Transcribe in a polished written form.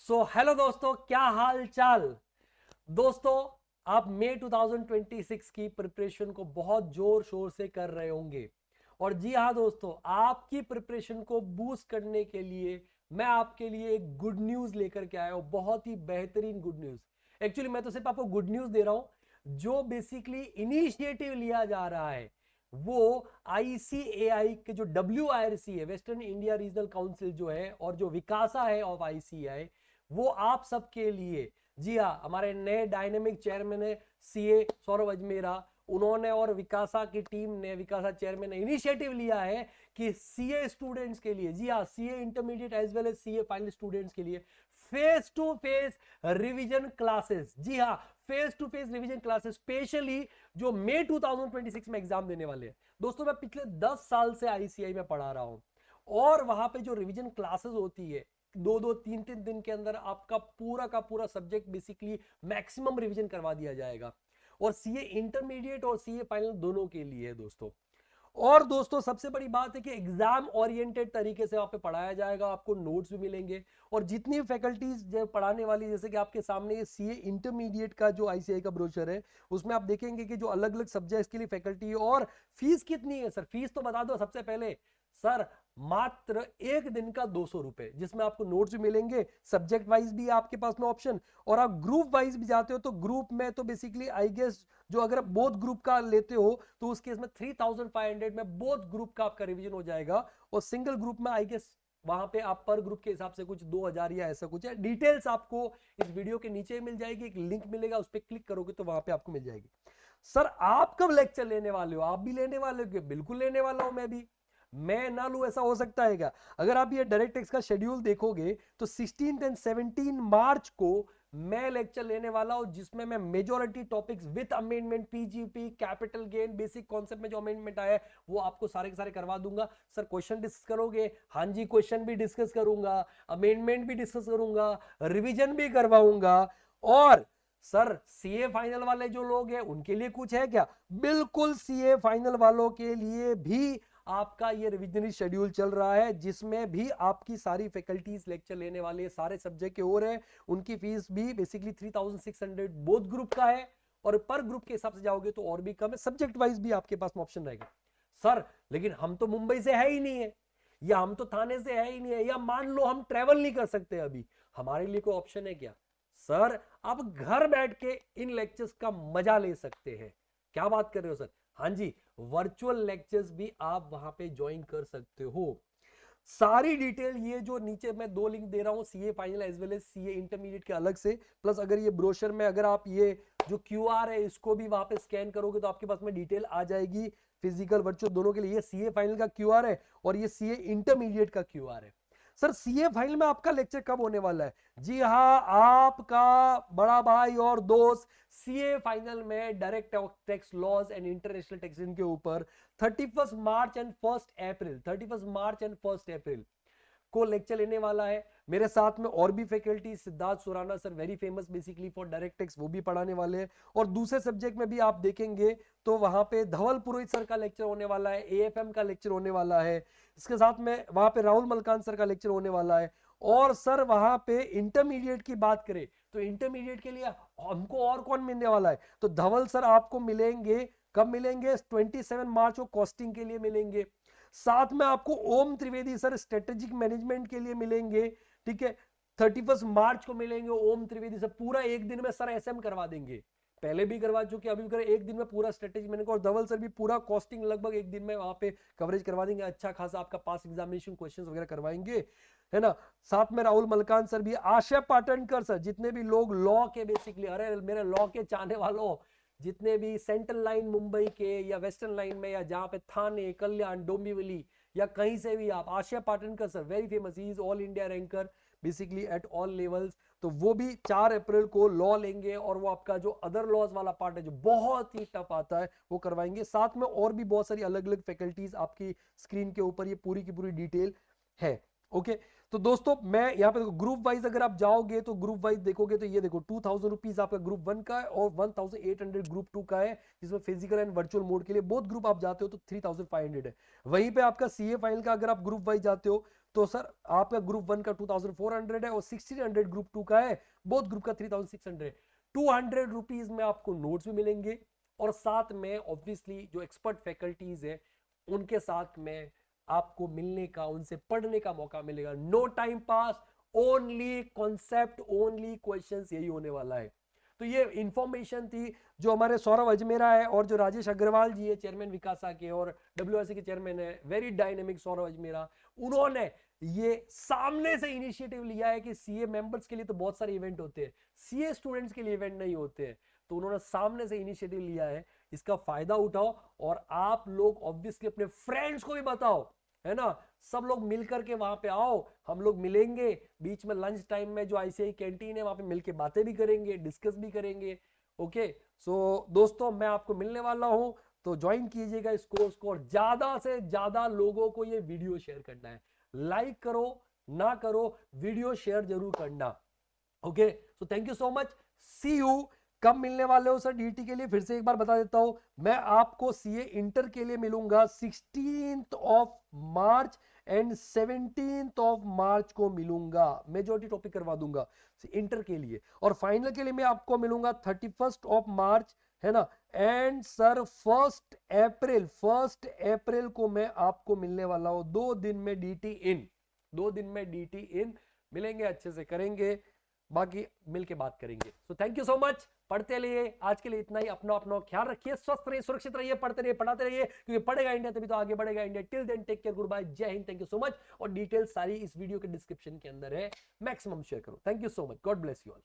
Hello दोस्तों, क्या हाल चाल। दोस्तों, आप मई 2026 की प्रिपरेशन को बहुत जोर शोर से कर रहे होंगे। और जी हाँ दोस्तों, आपकी प्रिपरेशन को बूस्ट करने के लिए मैं आपके लिए एक गुड न्यूज लेकर के आया हूं, बहुत ही बेहतरीन गुड न्यूज। एक्चुअली मैं तो सिर्फ आपको गुड न्यूज दे रहा हूं। जो बेसिकली इनिशिएटिव लिया जा रहा है वो आईसीएआई के जो WIRC है, वेस्टर्न इंडिया रीजनल काउंसिल जो है, और जो विकासा है ऑफ आईसीएआई, वो आप सबके लिए। जी हाँ, हमारे नए डायनेमिक चेयरमैन है सीए सौरभ अजमेरा। उन्होंने और विकासा की टीम ने, विकासा चेयरमैन ने इनिशिएटिव लिया है कि सीए स्टूडेंट्स के लिए, जी हाँ, CA intermediate as well as CA final students के लिए face to face revision classes, जी हाँ, face to face revision classes, specially जो मई 2026 में एग्जाम देने वाले हैं। दोस्तों, मैं पिछले 10 साल से आईसीआई में पढ़ा रहा हूं, और वहां पे जो रिवीजन क्लासेस होती है, दो दो तीन तीन दिन के अंदर आपका पूरा का पूरा सब्जेक्ट बेसिकली मैक्सिमम रिवीजन करवा दिया जाएगा। और सीए इंटरमीडिएट और सीए फाइनल दोनों के लिए है दोस्तों। और दोस्तों, सबसे बड़ी बात है कि एग्जाम ओरिएंटेड तरीके से वहां पे पढ़ाया जाएगा, आपको नोट्स भी मिलेंगे। और जितनी फैकल्टीज जो पढ़ाने वाली, जैसे कि आपके सामने ये सीए इंटरमीडिएट का जो आईसीआई का ब्रोशर है, उसमें आप देखेंगे कि जो अलग अलग सब्जेक्ट्स के लिए फैकल्टी है। और फीस कितनी है सर? फीस तो बता दो सबसे पहले सर। मात्र एक दिन का 200 रुपए, जिसमें आपको नोट्स भी मिलेंगे, सब्जेक्ट वाइज भी आपके पास में ऑप्शन। और आप ग्रुप वाइज भी जाते हो तो ग्रुप में तो बेसिकली आई गेस, जो अगर आप बोथ ग्रुप का लेते हो तो उस केस में 3500 में बोथ ग्रुप का आपका रिवीजन हो जाएगा। और सिंगल ग्रुप में आई गेस वहां पे आप पर ग्रुप के हिसाब से कुछ 2000 या ऐसा कुछ है। डिटेल्स आपको इस वीडियो के नीचे मिल जाएगी, एक लिंक मिलेगा, उस पर क्लिक करोगे तो वहां पे आपको मिल जाएगी। सर, आप कब लेक्चर लेने वाले हो? आप भी लेने वाले हो? बिल्कुल लेने वाला हूं मैं भी। मैं ना लूं ऐसा हो सकता है क्या? अगर आप ये डायरेक्ट टेक्स्ट का शेड्यूल देखोगे तो 16 एंड 17 मार्च को मैं लेक्चर लेने वाला हूं, जिसमें मैं majority topics with amendment, PGP, capital gain, basic concept में जो अमेंडमेंट आया है वो आपको सारे के सारे करवा दूंगा। सर, क्वेश्चन डिस्कस करोगे? हाँ जी, क्वेश्चन भी डिस्कस करूंगा, अमेंडमेंट भी डिस्कस करूंगा, रिवीजन भी करवाऊंगा। और सर, सीए फाइनल वाले जो लोग हैं उनके लिए कुछ है क्या? बिल्कुल, सीए फाइनल वालों के लिए भी आपका ये रिविजनरी शेड्यूल चल रहा है, जिसमें भी आपकी सारी फैकल्टीज लेक्चर लेने वाले सारे सब्जेक्ट के हो रहे हैं। उनकी फीस भी बेसिकली 3600 बोथ ग्रुप का है। और पर ग्रुप के हिसाब से जाओगे तो और भी कम है, सब्जेक्ट वाइज भी आपके पास में ऑप्शन रहेगा। सर, लेकिन हम तो मुंबई से है ही नहीं है, या हम तो थाने से है ही नहीं है, या मान लो हम ट्रेवल नहीं कर सकते अभी, हमारे लिए कोई ऑप्शन है क्या? सर, आप घर बैठ के इन लेक्चर्स का मजा ले सकते हैं। क्या बात कर रहे हो सर? हाँ जी, वर्चुअल लेक्चर्स भी आप वहां पे ज्वाइन कर सकते हो। सारी डिटेल ये जो नीचे मैं दो लिंक दे रहा हूं, CA final as well as CA intermediate के अलग से, प्लस अगर ये ब्रोशर में अगर आप ये जो क्यूआर है इसको भी वहां पे स्कैन करोगे तो आपके पास में डिटेल आ जाएगी, फिजिकल वर्चुअल दोनों के लिए। ये सीए फाइनल का क्यूआर है और ये सीए इंटरमीडिएट का क्यूआर है। सर, सीए फाइनल में आपका लेक्चर कब होने वाला है? जी हाँ, आपका बड़ा भाई और दोस्त सीए फाइनल में direct tax laws and international taxation के ऊपर 31 मार्च एंड 1 अप्रैल, 31 मार्च एंड 1 अप्रैल को लेक्चर लेने वाला है। मेरे साथ में और भी faculty, Siddharth Surana sir, very famous basically for direct text, वो भी पढ़ाने वाले हैं। और दूसरे सब्जेक्ट में भी आप देखेंगे तो वहां पे धवल पुरोहित सर का लेक्चर होने वाला है, एएफएम का लेक्चर होने वाला है। इसके साथ में वहां पे राहुल मलकान सर का लेक्चर होने वाला है। और सर, वहां पे इंटरमीडिएट की बात करें तो इंटरमीडिएट के लिए हमको और कौन मिलने वाला है? तो धवल सर आपको मिलेंगे। कब मिलेंगे? 27 मार्च को कॉस्टिंग के लिए मिलेंगे। साथ में आपको ओम त्रिवेदी सर स्ट्रेटेजिक मैनेजमेंट के लिए मिलेंगे। ठीक है, 31 मार्च को मिलेंगे ओम त्रिवेदी सर, पूरा एक दिन में सर एसएम करवा देंगे। पहले भी करवा चुके, अभी भी करें, एक दिन में पूरा स्ट्रेटेजी मैंने। और धवल सर भी पूरा कॉस्टिंग लगभग एक दिन में वहां पे कवरेज करवा देंगे, अच्छा खासा आपका पास एग्जामिनेशन क्वेश्चंस वगैरह करवाएंगे, है ना। साथ में राहुल मलकान सर भी, आशा पाटनकर सर, जितने भी लोग लॉ के बेसिकली, अरे मेरे लॉ के चाहने वालों, जितने भी सेंट्रल लाइन मुंबई के या वेस्टर्न लाइन में, या जहां पे थाने, कल्याण, डोंबिवली, या कहीं से भी आप, Asha Patankar sir very famous, he is all India ranker basically at all levels. तो वो भी 4 अप्रैल को लॉ लेंगे, और वो आपका जो अदर लॉज वाला पार्ट है जो बहुत ही टफ आता है वो करवाएंगे। साथ में और भी बहुत सारी अलग अलग फैकल्टीज आपकी स्क्रीन के ऊपर ये पूरी की पूरी डिटेल है। ओके, तो दोस्तों, मैं यहाँ पे ग्रुप वाइज अगर आप जाओगे तो ग्रुप वाइज देखोगे तो ये देखो 2000 रुपीज आपका ग्रुप 1 का है और 1800 ग्रुप 2 का है, जिसमें फिजिकल एंड वर्चुअल मोड के लिए बोथ ग्रुप आप जाते हो तो 3500 है। वहीं पे आपका सीए फाइनल का अगर आप ग्रुप वाइज जाते हो तो सर आपका ग्रुप 1 का 2400 है और 1600 ग्रुप 2 का है, बोथ ग्रुप का 3600। 200 रुपीज में आपको नोट्स भी मिलेंगे और साथ में ऑब्वियसली जो एक्सपर्ट फैकल्टीज है उनके साथ में आपको मिलने का, उनसे पढ़ने का मौका मिलेगा। No time pass, only concept, only questions, यही होने वाला है। तो ये इंफॉर्मेशन थी जो हमारे सौरभ अजमेरा है और जो राजेश अग्रवाल जी है चेयरमैन विकासा के और डब्ल्यूआईसी के चेयरमैन है, वेरी डायनेमिक सौरभ अजमेरा, उन्होंने ये सामने से इनिशिएटिव लिया है कि सीए मेंबर्स के लिए तो बहुत सारे इवेंट होते हैं, सीए स्टूडेंट्स के लिए इवेंट नहीं होते हैं, तो उन्होंने सामने से इनिशिएटिव लिया है। इसका फायदा उठाओ और आप लोग ऑब्वियसली अपने फ्रेंड्स को भी बताओ, है ना, सब लोग मिलकर के वहां पे आओ, हम लोग मिलेंगे बीच में लंच टाइम में, जो आईसीआई कैंटीन है वहां पे मिलके बातें भी करेंगे, डिस्कस भी करेंगे। ओके, सो दोस्तों मैं आपको मिलने वाला हूं, तो ज्वाइन कीजिएगा इस कोर्स को और ज्यादा से ज्यादा लोगों को ये वीडियो शेयर करना है। लाइक करो ना करो, वीडियो शेयर जरूर करना। Okay, so thank you so much, see you. कब मिलने वाले हो सर डीटी के लिए, फिर से एक बार बता देता हूं, मैं आपको सीए इंटर के लिए मिलूंगा 16th of March and 17th of March को मिलूंगा, मेजॉरिटी टॉपिक करवा दूंगा इंटर के लिए, और फाइनल के लिए मैं आपको मिलूंगा 31st ऑफ मार्च, है ना। एंड सर 1st अप्रैल को मैं आपको मिलने वाला हूं, 2 दिन में डीटी इन, 2 दिन में डीटी इन मिलेंगे, अच्छे से करेंगे, बाकी मिलके बात करेंगे। सो थैंक यू सो मच, पढ़ते रहिए, आज के लिए इतना ही, अपना अपना ख्याल रखिए, स्वस्थ रहिए, सुरक्षित रहिए, पढ़ते रहिए, पढ़ाते रहिए, क्योंकि पढ़ेगा इंडिया तभी तो आगे बढ़ेगा India. Till then take care, good bye, जय हिंद, थैंक यू सो मच। और डिटेल सारी इस वीडियो के डिस्क्रिप्शन के अंदर है, मैक्सिमम शेयर करो। Thank you so much, god bless you all.